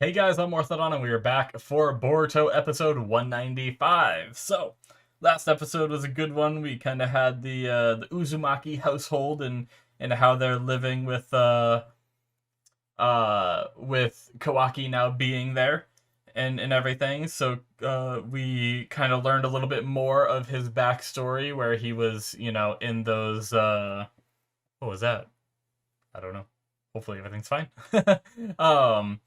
Hey guys, I'm Morthadon, and we are back for Boruto episode 195. So, last episode was a good one. We kind of had the Uzumaki household and how they're living with Kawaki now being there and everything. So, we kind of learned a little bit more of his backstory, where he was, in those what was that? I don't know. Hopefully everything's fine. um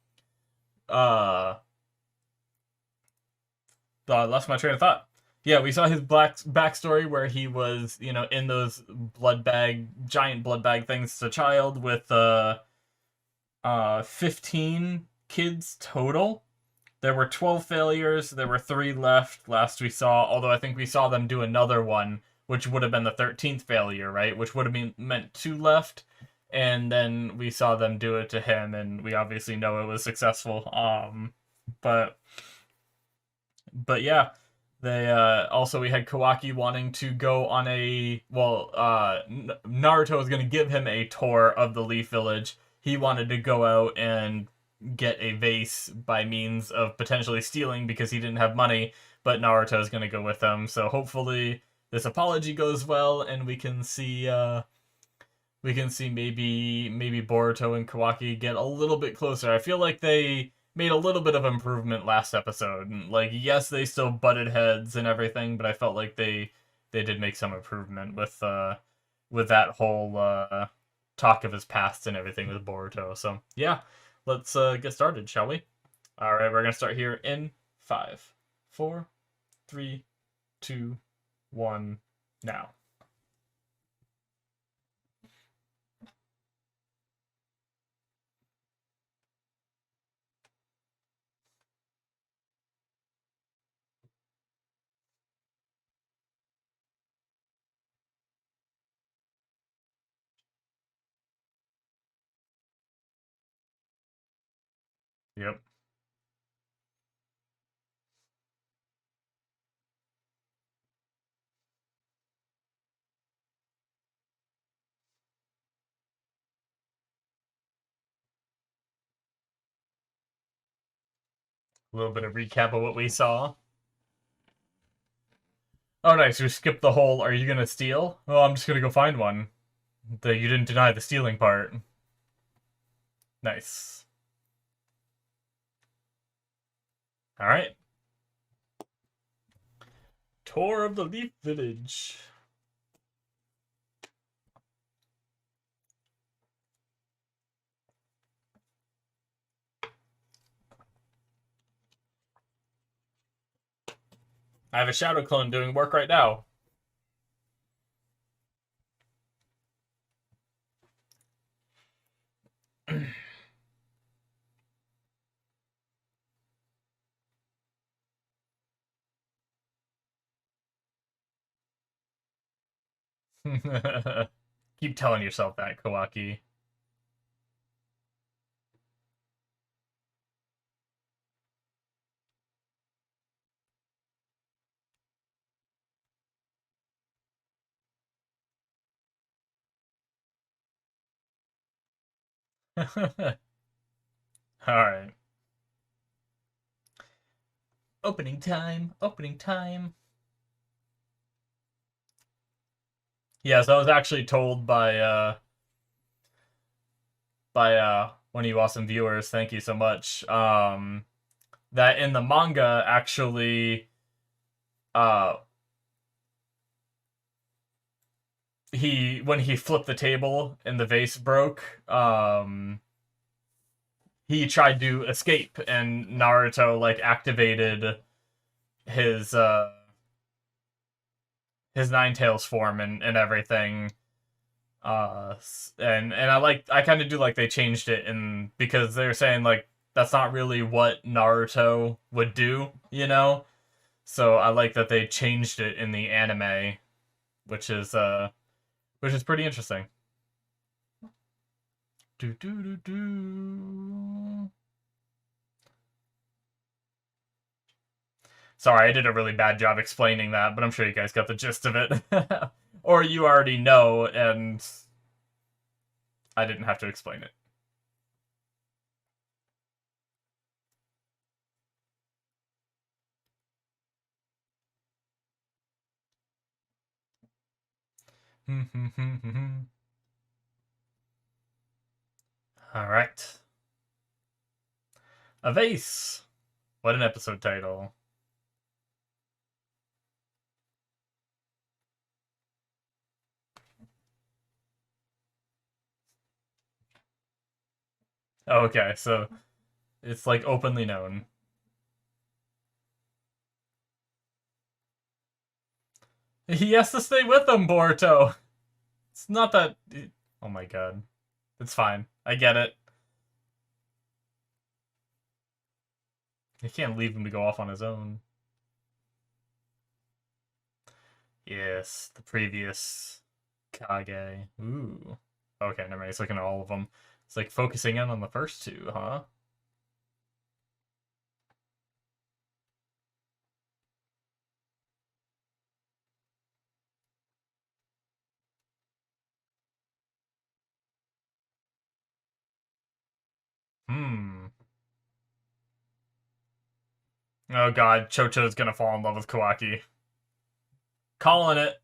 uh I lost my train of thought. Yeah, we saw his black backstory where he was, in those giant blood bag things as a child with 15 kids total. There were 12 failures. There were 3 left last we saw, although I think we saw them do another one, which would have been the 13th failure, right? Which would have meant 2 left. And then we saw them do it to him, and we obviously know it was successful. But yeah, they also we had Kawaki wanting to go on Naruto was going to give him a tour of the Leaf Village. He wanted to go out and get a vase by means of potentially stealing because he didn't have money, but Naruto is going to go with him. So hopefully this apology goes well, and we can see maybe Boruto and Kawaki get a little bit closer. I feel like they made a little bit of improvement last episode. Like, yes, they still butted heads and everything, but I felt like they did make some improvement with that whole talk of his past and everything with Boruto. So yeah, let's get started, shall we? All right, we're gonna start here in 5, 4, 3, 2, 1, now. Yep. A little bit of recap of what we saw. Oh, nice. You skipped the whole, are you gonna steal? Oh, I'm just gonna go find one. You didn't deny the stealing part. Nice. Alright. Tour of the Leaf Village. I have a shadow clone doing work right now. Keep telling yourself that, Kawaki. Alright. Opening time. Opening time. Yes, I was actually told by one of you awesome viewers, thank you so much, that in the manga, actually, uh, when he flipped the table and the vase broke, he tried to escape, and Naruto like activated his his Nine Tails form and everything. And I kind of do like they changed it, and because they're saying like that's not really what Naruto would do, you know. So I like that they changed it in the anime, which is pretty interesting. Do do do do. Sorry, I did a really bad job explaining that, but I'm sure you guys got the gist of it. Or you already know, and I didn't have to explain it. Alright. A vase. What an episode title. Okay, so it's like openly known. He has to stay with them, Boruto. It's not that... Oh my god. It's fine. I get it. You can't leave him to go off on his own. Yes, the previous Kage. Ooh. Okay, never mind. He's looking at all of them. It's like focusing in on the first two, huh? Hmm. Oh god, Chocho's gonna fall in love with Kawaki. Calling it.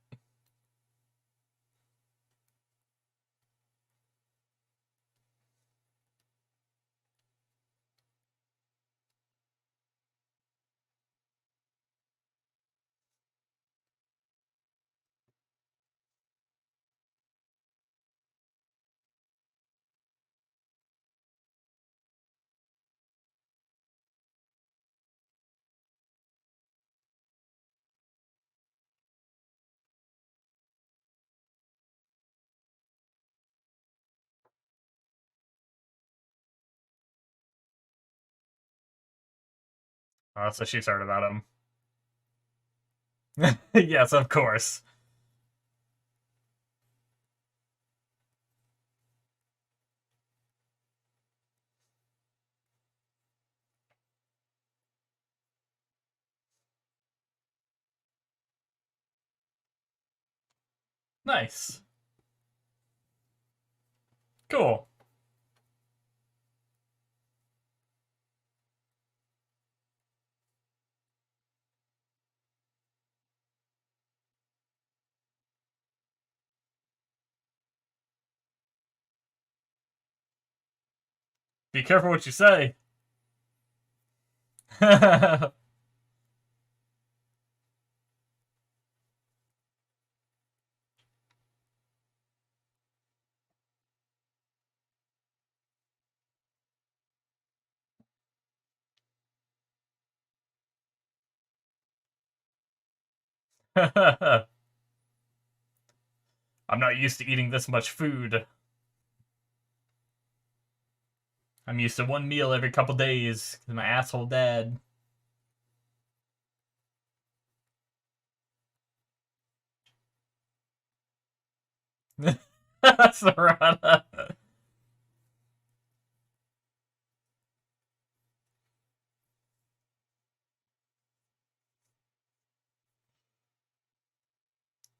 Oh, so she's heard about him. Yes, of course. Nice. Cool. Be careful what you say. I'm not used to eating this much food. I'm used to one meal every couple days. My asshole dad. Sarada.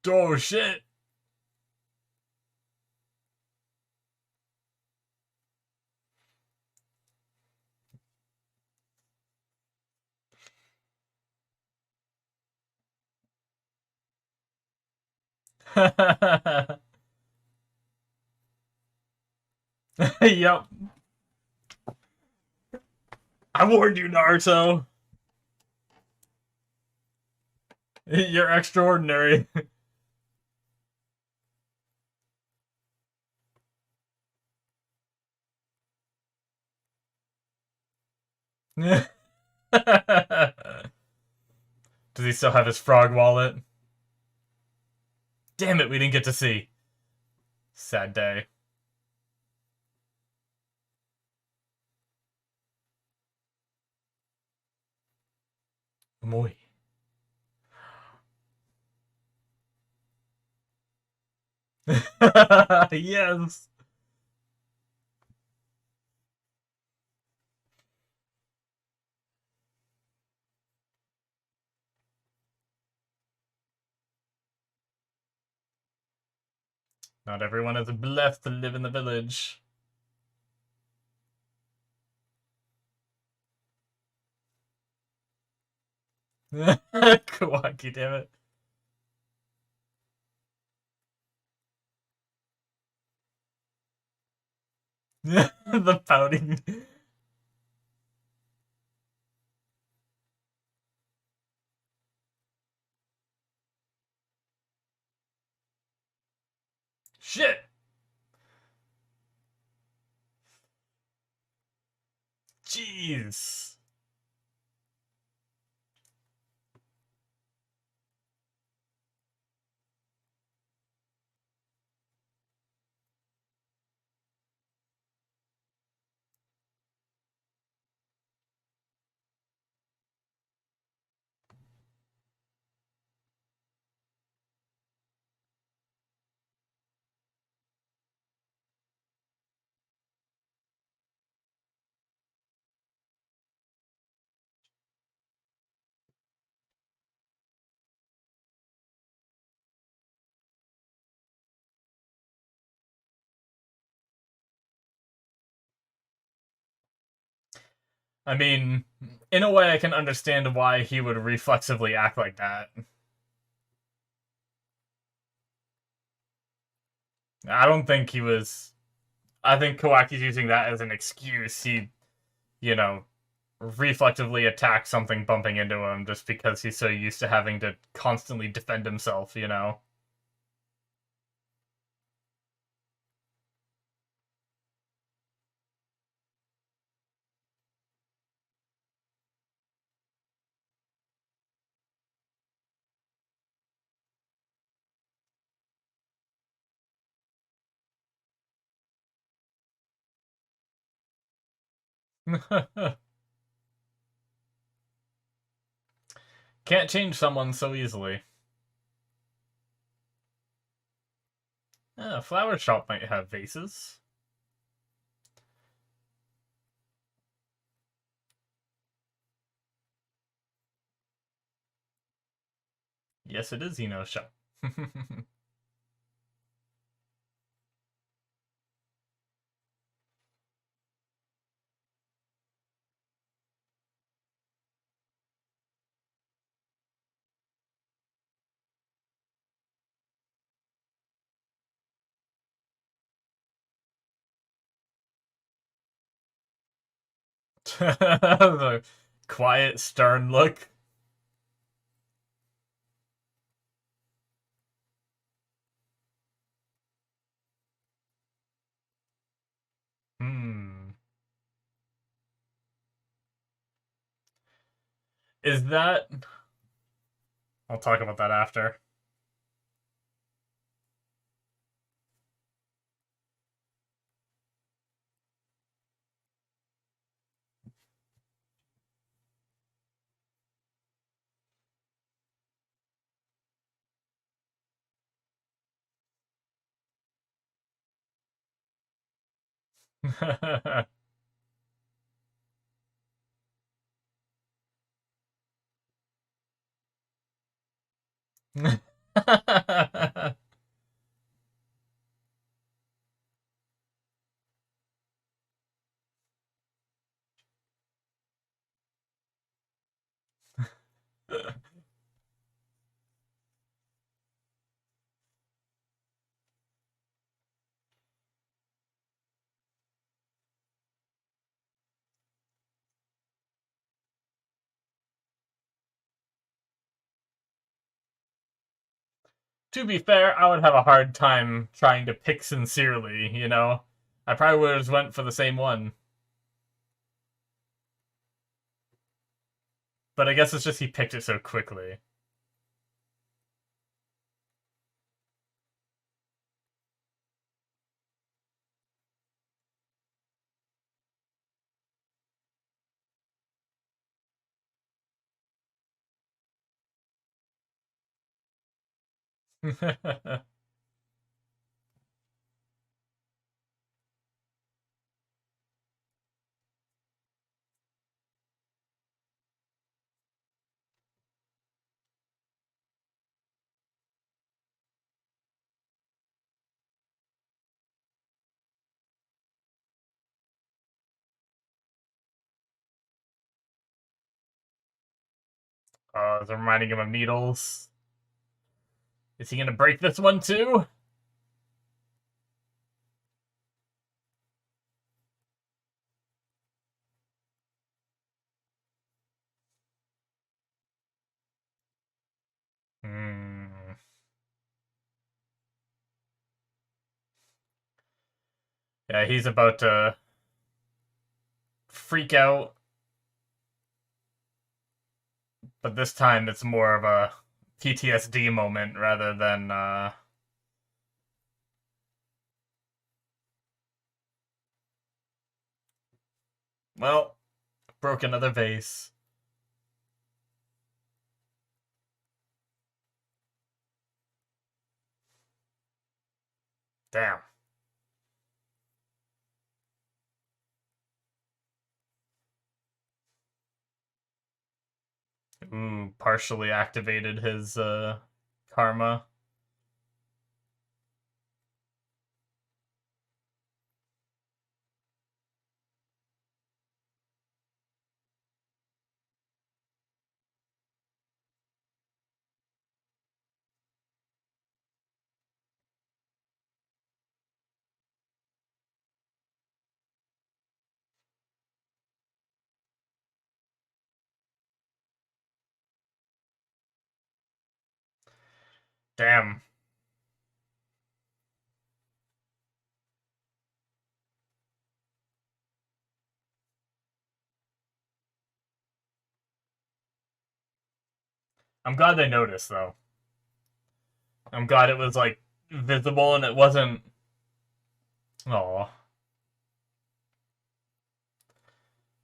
Oh shit. Yep. I warned you, Naruto. You're extraordinary. Does he still have his frog wallet? Damn it, we didn't get to see. Sad day. Moi. Yes. Not everyone is blessed to live in the village. Kawaki, damn it. The pouting. Shit. Jeez. I mean, in a way, I can understand why he would reflexively act like that. I don't think he was. I think Kawaki's using that as an excuse. He, you know, reflexively attack something bumping into him just because he's so used to having to constantly defend himself, you know? Can't change someone so easily. A flower shop might have vases. Yes, it is Eno's shop. The quiet, stern look. Hmm. Is that... I'll talk about that after. To be fair, I would have a hard time trying to pick sincerely, you know? I probably would have went for the same one. But I guess it's just he picked it so quickly. It's reminding him of needles. Is he gonna break this one too? Yeah, he's about to freak out, but this time it's more of a PTSD moment rather than, well, broke another vase. Damn. Ooh, partially activated his, karma. Damn. I'm glad they noticed, though. I'm glad it was, like, visible and it wasn't... Aw.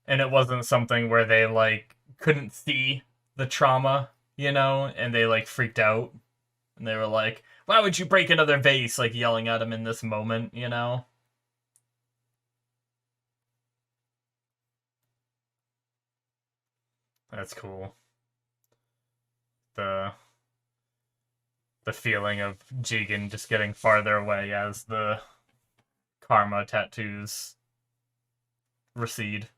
And it wasn't something where they, like, couldn't see the trauma, you know, and they, like, freaked out. And they were like, why would you break another vase? Like, yelling at him in this moment, you know? That's cool. The the feeling of Jigen just getting farther away as the karma tattoos recede.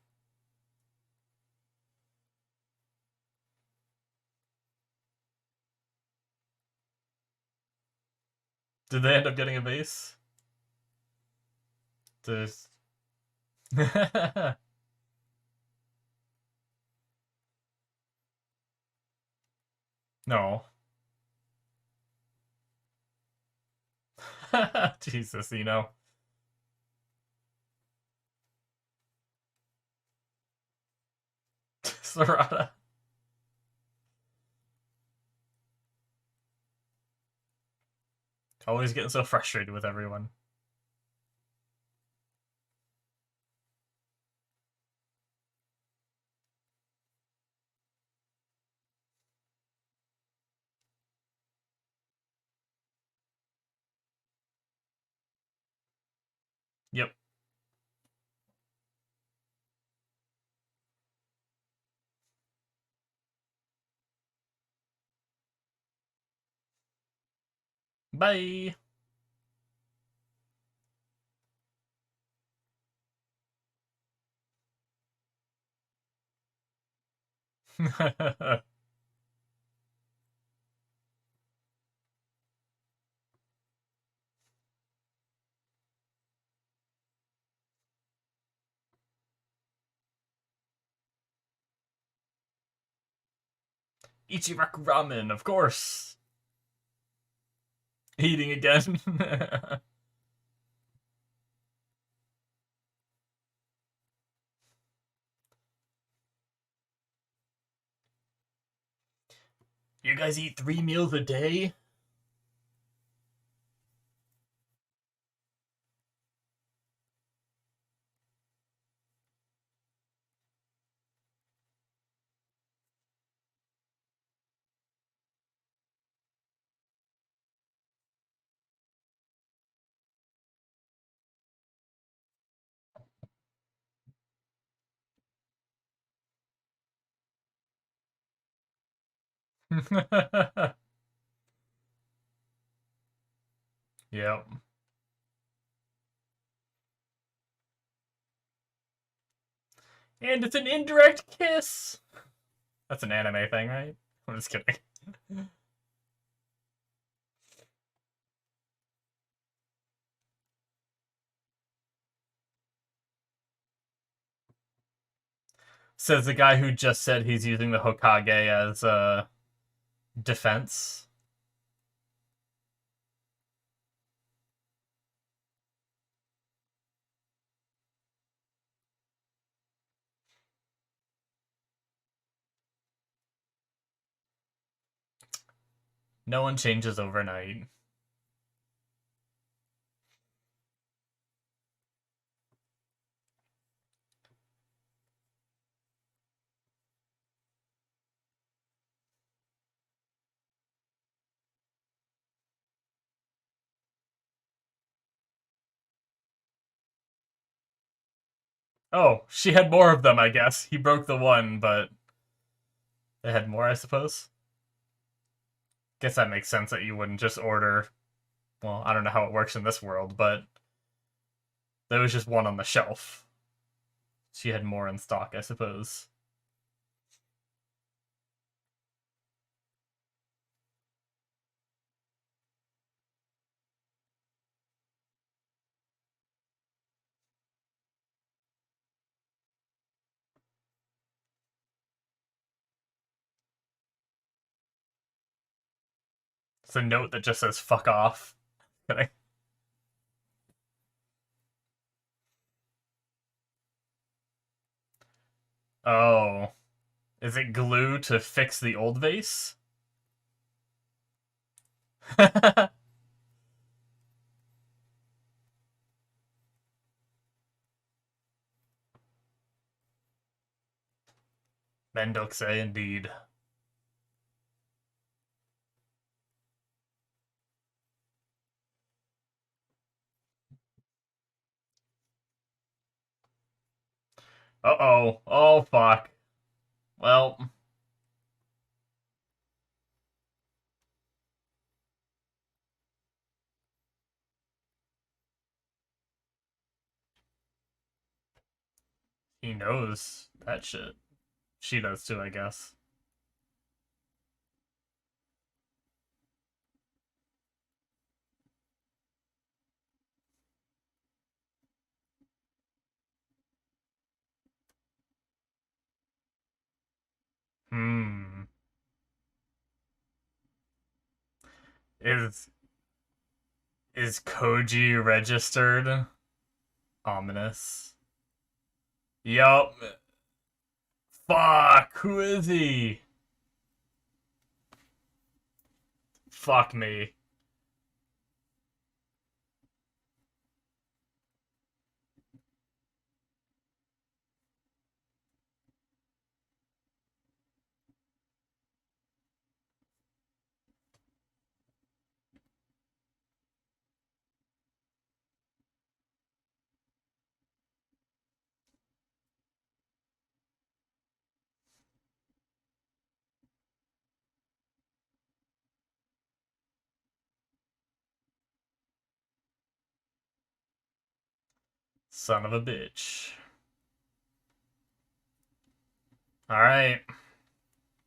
Did they end up getting a vase? There's... No. Jesus, you know. Sarada. Always getting so frustrated with everyone. Yep. Bye. Ichiraku ramen, of course. Eating again. You guys eat 3 meals a day? Yep. And it's an indirect kiss. That's an anime thing, right? I'm just kidding. Says the guy who just said he's using the Hokage as defense. No one changes overnight. Oh, she had more of them, I guess. He broke the one, but they had more, I suppose. Guess that makes sense that you wouldn't just order. Well, I don't know how it works in this world, but there was just one on the shelf. She had more in stock, I suppose. It's a note that just says "fuck off." Oh, is it glue to fix the old vase? Mendoxe, indeed. Uh-oh. Oh, fuck. Well, he knows that shit. She does too, I guess. Hmm. Is is Koji registered? Ominous. Yup. Fuck. Who is he? Fuck me. Son of a bitch. Alright.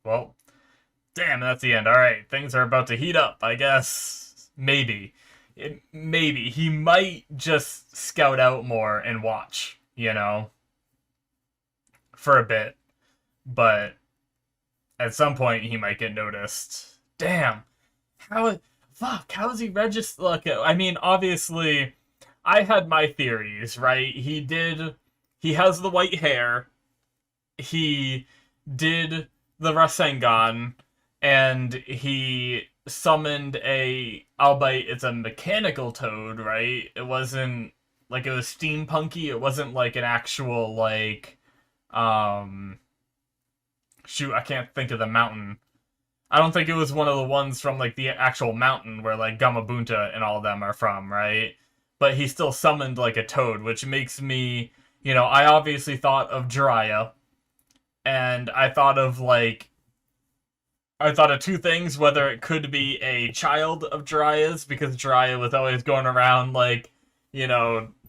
Well, damn, that's the end. Alright, things are about to heat up, I guess. Maybe. Maybe. He might just scout out more and watch, for a bit. But at some point, he might get noticed. Damn. How. Fuck, how is he registered? Look, I mean, obviously, I had my theories, right? He did. He has the white hair. He did the Rasengan, and he summoned a, albeit it's a mechanical toad, right? It wasn't like it was steampunky. It wasn't like an actual like, um, shoot, I can't think of the mountain. I don't think it was one of the ones from like the actual mountain where like Gamabunta and all of them are from, right? But he still summoned like a toad, which makes me, I obviously thought of Jiraiya, and I thought of two things: whether it could be a child of Jiraiya's, because Jiraiya was always going around like,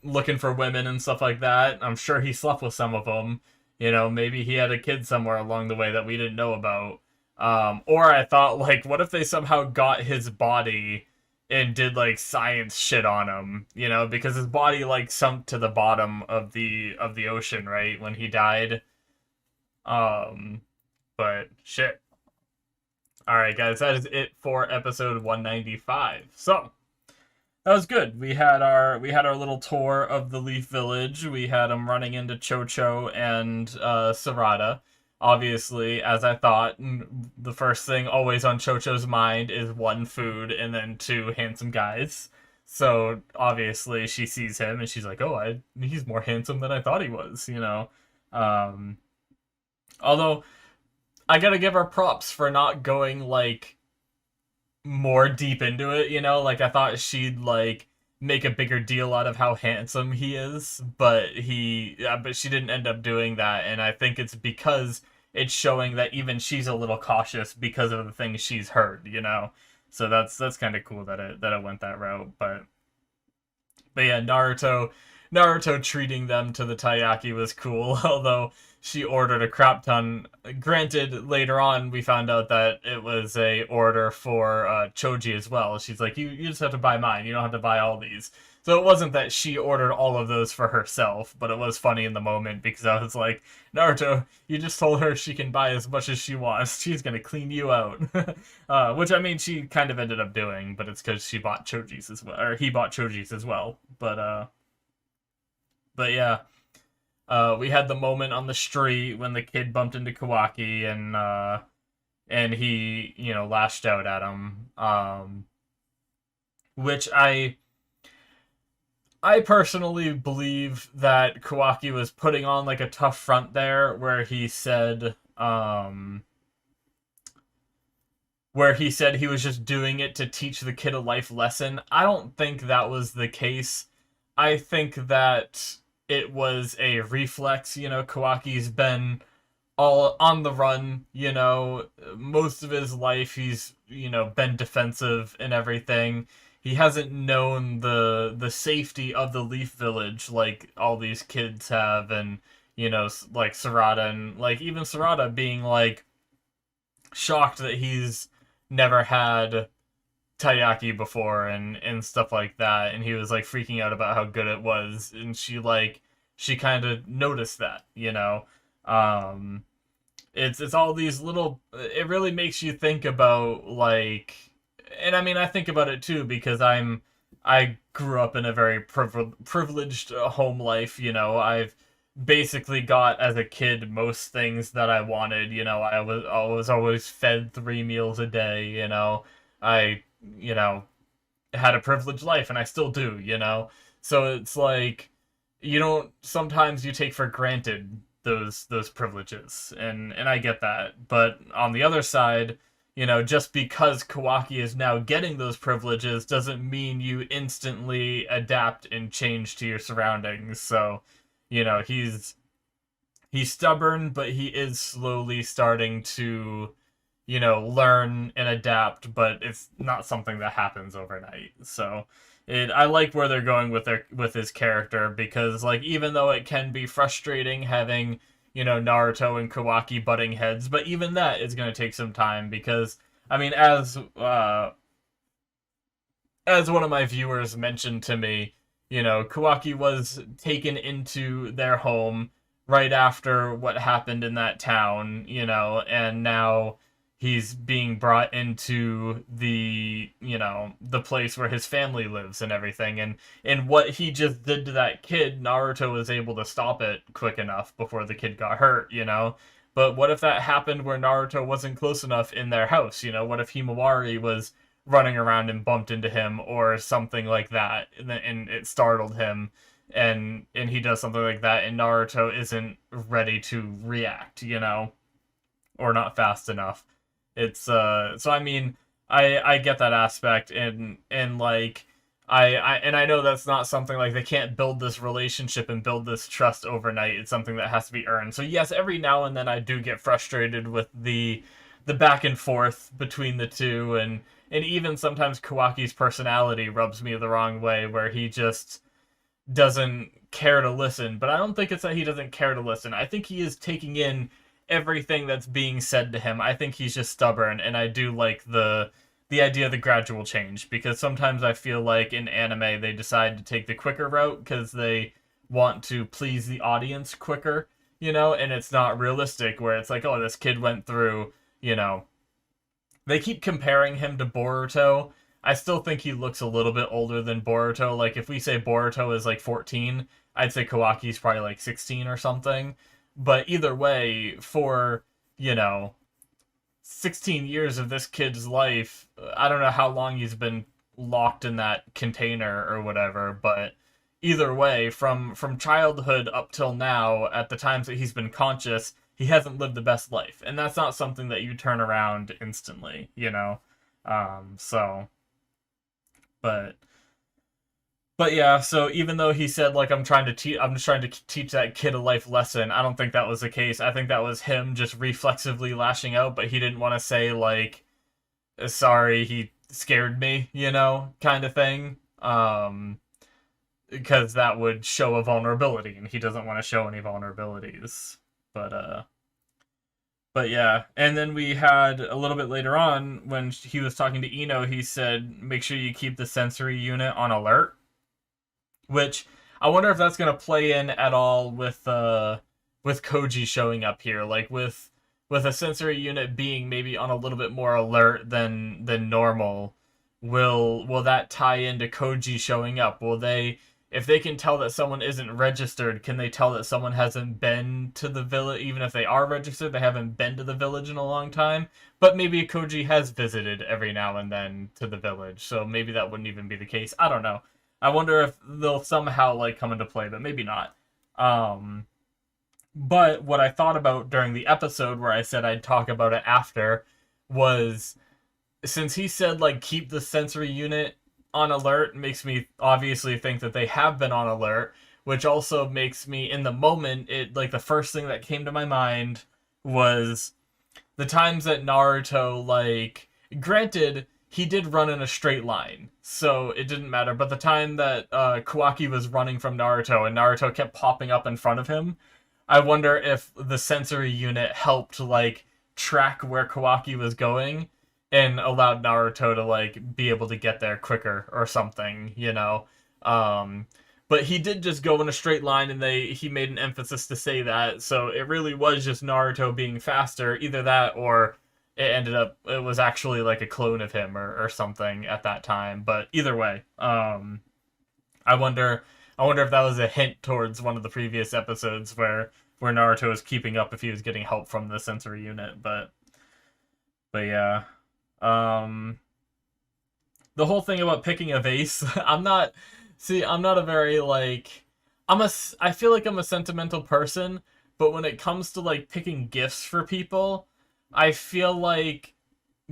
looking for women and stuff like that. I'm sure he slept with some of them. Maybe he had a kid somewhere along the way that we didn't know about. Or I thought like, what if they somehow got his body and did like science shit on him? Because his body like sunk to the bottom of the ocean, right, when he died. Um, but shit. All right, guys, that is it for episode 195. So that was good. We had our little tour of the Leaf Village. We had them running into Chocho and Sarada. obviously, as I thought, the first thing always on Chocho's mind is one, food, and then two, handsome guys. So obviously she sees him and she's like, "Oh, he's more handsome than I thought he was," you know. Um, Although I gotta give her props for not going like more deep into it, you know? Like I thought she'd like make a bigger deal out of how handsome he is, but but she didn't end up doing that, and I think it's because it's showing that even she's a little cautious because of the things she's heard, you know? So that's kind of cool that it went that route, but yeah, Naruto treating them to the taiyaki was cool, although she ordered a crap ton. Granted, later on we found out that it was a order for Choji as well. She's like, you just have to buy mine. You don't have to buy all these. So it wasn't that she ordered all of those for herself, but it was funny in the moment because I was like, Naruto, you just told her she can buy as much as she wants. She's gonna clean you out. Which I mean, she kind of ended up doing, but it's because she bought Choji's as well, or he bought Choji's as well. But yeah, we had the moment on the street when the kid bumped into Kawaki and he lashed out at him. Which I personally believe that Kawaki was putting on like a tough front there, where he said he was just doing it to teach the kid a life lesson. I don't think that was the case. I think that it was a reflex. Kawaki's been all on the run, most of his life he's, been defensive and everything. He hasn't known the safety of the Leaf Village like all these kids have, and like Sarada, and like even Sarada being like shocked that he's never had taiyaki before and stuff like that, and he was like freaking out about how good it was, and she kind of noticed that. It's all these little, it really makes you think about like, and I mean I think about it too because I grew up in a very privileged home life. I've basically got as a kid most things that I wanted. I was always fed 3 meals a day. I you know had a privileged life, and I still do. So it's like you don't, sometimes you take for granted those privileges, and I get that. But on the other side, just because Kawaki is now getting those privileges doesn't mean you instantly adapt and change to your surroundings. So, he's stubborn, but he is slowly starting to, learn and adapt, but it's not something that happens overnight. So, I like where they're going with his character, because like even though it can be frustrating having Naruto and Kawaki butting heads, but even that is going to take some time, because I mean as one of my viewers mentioned to me, Kawaki was taken into their home right after what happened in that town, and now he's being brought into the place where his family lives and everything, and what he just did to that kid, Naruto was able to stop it quick enough before the kid got hurt. But what if that happened where Naruto wasn't close enough in their house? What if Himawari was running around and bumped into him or something like that, and it startled him, and he does something like that, and Naruto isn't ready to react, or not fast enough. It's so I mean, I get that aspect, and like I know that's not something like they can't build this relationship and build this trust overnight. It's something that has to be earned. So yes, every now and then I do get frustrated with the back and forth between the two, and even sometimes Kawaki's personality rubs me the wrong way, where he just doesn't care to listen. But I don't think it's that he doesn't care to listen. I think he is taking in everything that's being said to him. I think he's just stubborn, and I do like the idea of the gradual change, because sometimes I feel like in anime they decide to take the quicker route because they want to please the audience quicker, and it's not realistic, where it's like, oh, this kid went through, they keep comparing him to Boruto. I still think he looks a little bit older than Boruto. Like, if we say Boruto is like 14, I'd say Kawaki's probably like 16 or something. But either way, for, you know, 16 years of this kid's life, I don't know how long he's been locked in that container or whatever, but either way, from childhood up till now, at the times that he's been conscious, he hasn't lived the best life. And that's not something that you turn around instantly, you know? So, but yeah, so even though he said like I'm just trying to teach that kid a life lesson, I don't think that was the case. I think that was him just reflexively lashing out, but he didn't want to say like sorry, he scared me, you know, kind of thing. Because that would show a vulnerability and he doesn't want to show any vulnerabilities. But yeah, and then we had a little bit later on when he was talking to Ino, he said make sure you keep the sensory unit on alert. Which I wonder if that's gonna play in at all with Koji showing up here, like with a sensory unit being maybe on a little bit more alert than normal. Will that tie into Koji showing up? Will they, if they can tell that someone isn't registered, can they tell that someone hasn't been to the village? Even if they are registered, they haven't been to the village in a long time. But maybe Koji has visited every now and then to the village, so maybe that wouldn't even be the case. I don't know. I wonder if they'll somehow like come into play, but maybe not. But what I thought about during the episode where I said I'd talk about it after was, since he said like keep the sensory unit on alert, makes me obviously think that they have been on alert, which also makes me, in the moment, it like the first thing that came to my mind was the times that Naruto, like, granted, he did run in a straight line, so it didn't matter, but the time that Kawaki was running from Naruto and Naruto kept popping up in front of him, I wonder if the sensory unit helped, like, track where Kawaki was going and allowed Naruto to, like, be able to get there quicker or something, you know? But he did just go in a straight line, and he made an emphasis to say that, so it really was just Naruto being faster, either that or it was actually like a clone of him or something at that time. But either way, I wonder if that was a hint towards one of the previous episodes where Naruto was keeping up, if he was getting help from the sensory unit. But yeah, the whole thing about picking a vase, I'm not a very like, I feel like I'm a sentimental person, but when it comes to like picking gifts for people, I feel like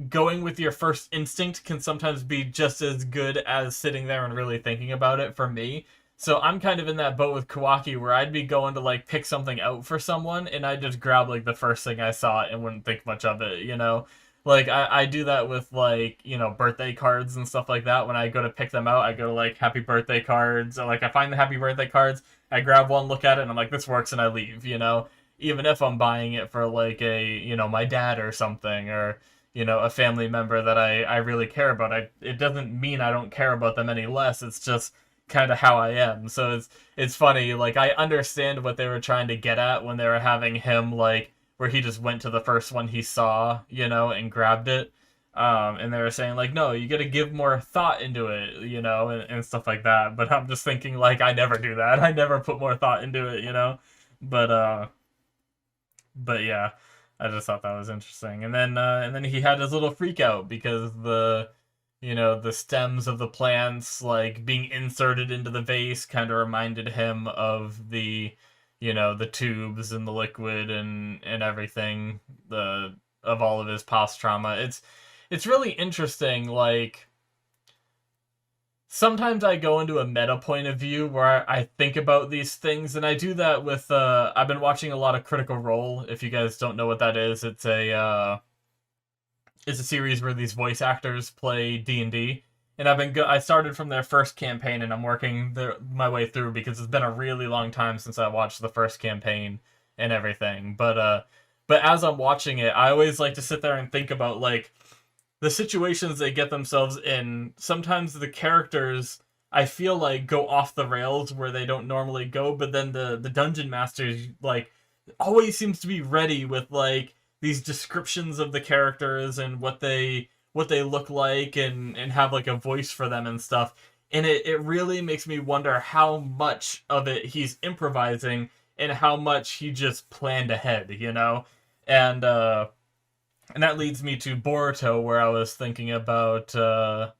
going with your first instinct can sometimes be just as good as sitting there and really thinking about it for me. So I'm kind of in that boat with Kawaki where I'd be going to like pick something out for someone and I'd just grab like the first thing I saw and wouldn't think much of it, you know? Like I do that with like, you know, birthday cards and stuff like that. When I go to pick them out, I go to like happy birthday cards, or like I find the happy birthday cards, I grab one, look at it, and I'm like, this works, and I leave, you know? Even if I'm buying it for like a, you know, my dad or something, or, you know, a family member that I really care about. It doesn't mean I don't care about them any less. It's just kind of how I am. So it's funny, like I understand what they were trying to get at when they were having him like where he just went to the first one he saw, you know, and grabbed it. And they were saying like, no, you got to give more thought into it, you know, and stuff like that. But I'm just thinking like, I never do that. I never put more thought into it, you know. But yeah, I just thought that was interesting. And then he had his little freak out because the, you know, the stems of the plants like being inserted into the vase kind of reminded him of the, you know, the tubes and the liquid and everything, the of all of his past trauma. It's really interesting, like sometimes I go into a meta point of view where I think about these things, and I do that with I've been watching a lot of Critical Role. If you guys don't know what that is, it's a series where these voice actors play D&D. And I started from their first campaign, and I'm working my way through because it's been a really long time since I watched the first campaign and everything. But as I'm watching it, I always like to sit there and think about like the situations they get themselves in. Sometimes the characters, I feel like, go off the rails where they don't normally go, but then the dungeon masters like always seems to be ready with like these descriptions of the characters and what they look like, and have like a voice for them and stuff. And it really makes me wonder how much of it he's improvising and how much he just planned ahead, you know? And that leads me to Boruto, where I was thinking about the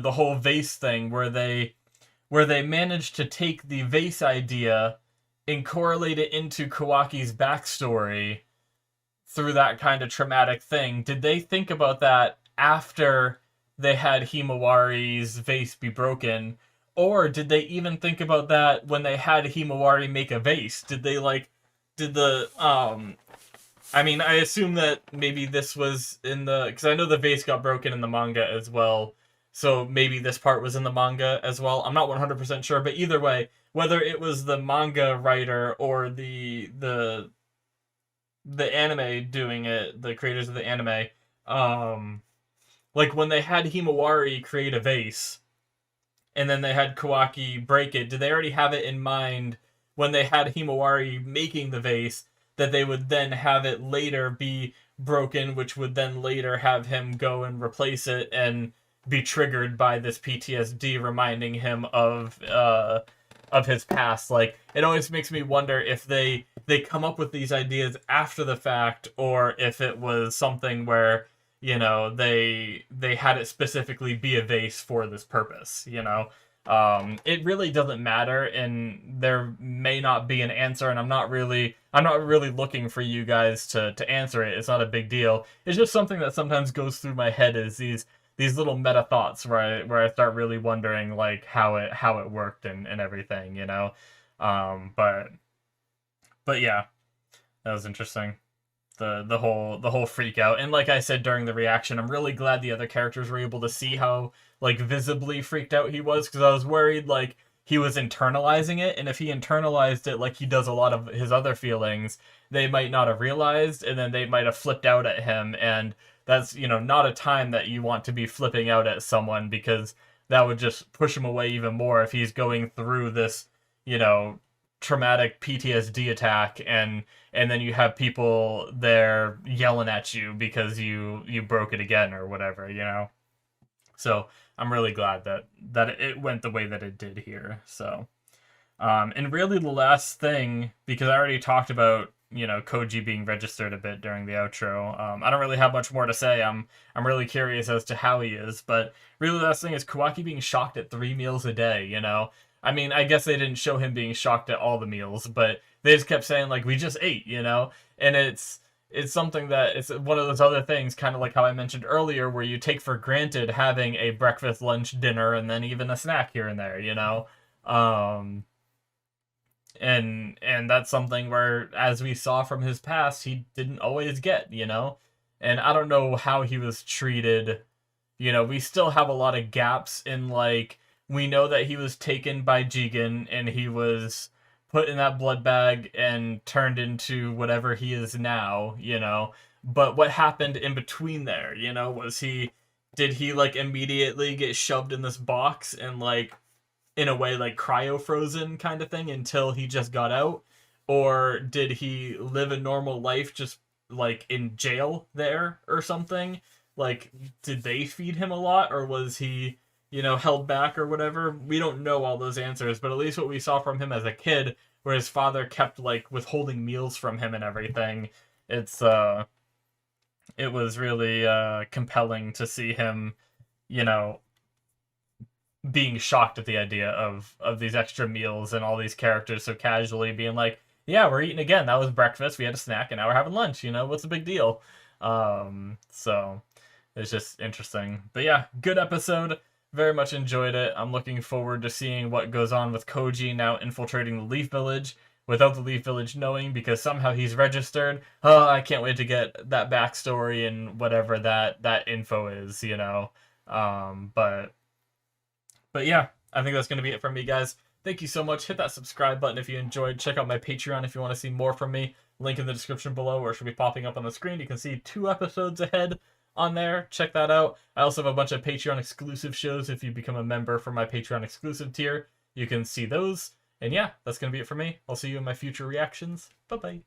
whole vase thing, where they managed to take the vase idea and correlate it into Kawaki's backstory through that kind of traumatic thing. Did they think about that after they had Himawari's vase be broken? Or did they even think about that when they had Himawari make a vase? Did they did the I mean, I assume that maybe this was in the, because I know the vase got broken in the manga as well, so maybe this part was in the manga as well. I'm not 100% sure, but either way, whether it was the manga writer or the anime doing it, the creators of the anime, like when they had Himawari create a vase, and then they had Kawaki break it, did they already have it in mind when they had Himawari making the vase, that they would then have it later be broken, which would then later have him go and replace it and be triggered by this PTSD reminding him of his past? Like, it always makes me wonder if they come up with these ideas after the fact, or if it was something where, you know, they had it specifically be a vase for this purpose, you know? It really doesn't matter, and there may not be an answer, and I'm not really looking for you guys to answer it. It's not a big deal. It's just something that sometimes goes through my head, is these little meta thoughts where I start really wondering, like, how it worked and everything, you know? But yeah, that was interesting. The whole freak out. And like I said during the reaction, I'm really glad the other characters were able to see how, like, visibly freaked out he was, because I was worried, like, he was internalizing it, and if he internalized it like he does a lot of his other feelings, they might not have realized, and then they might have flipped out at him, and that's, you know, not a time that you want to be flipping out at someone, because that would just push him away even more if he's going through this, you know, traumatic PTSD attack, and then you have people there yelling at you because you broke it again or whatever, you know? So I'm really glad that it went the way that it did here. So, and really the last thing, because I already talked about, you know, Koji being registered a bit during the outro. I don't really have much more to say. I'm really curious as to how he is, but really the last thing is Kawaki being shocked at 3 meals a day, you know? I mean, I guess they didn't show him being shocked at all the meals, but they just kept saying, like, we just ate, you know? And it's something that, it's one of those other things, kind of like how I mentioned earlier, where you take for granted having a breakfast, lunch, dinner, and then even a snack here and there, you know? And that's something where, as we saw from his past, he didn't always get, you know? And I don't know how he was treated. You know, we still have a lot of gaps in, like, we know that he was taken by Jigen, and he was put in that blood bag and turned into whatever he is now, you know? But what happened in between there, you know? Did he, like, immediately get shoved in this box and, like, in a way, like, cryo-frozen kind of thing until he just got out? Or did he live a normal life just, like, in jail there or something? Like, did they feed him a lot, or was he, you know, held back or whatever? We don't know all those answers, but at least what we saw from him as a kid, where his father kept, like, withholding meals from him and everything, it was really compelling to see him, you know, being shocked at the idea of these extra meals and all these characters so casually being like, yeah, we're eating again. That was breakfast. We had a snack, and now we're having lunch. You know, what's the big deal? So it's just interesting. But yeah, good episode. Very much enjoyed it. I'm looking forward to seeing what goes on with Koji now infiltrating the Leaf Village without the Leaf Village knowing, because somehow he's registered. Oh, I can't wait to get that backstory and whatever that info is, you know. But yeah, I think that's going to be it from me, guys. Thank you so much. Hit that subscribe button if you enjoyed. Check out my Patreon if you want to see more from me. Link in the description below, or it should be popping up on the screen. You can see 2 episodes ahead on there. Check that out. I also have a bunch of Patreon exclusive shows. If you become a member for my Patreon exclusive tier, you can see those. And yeah, that's going to be it for me. I'll see you in my future reactions. Bye-bye.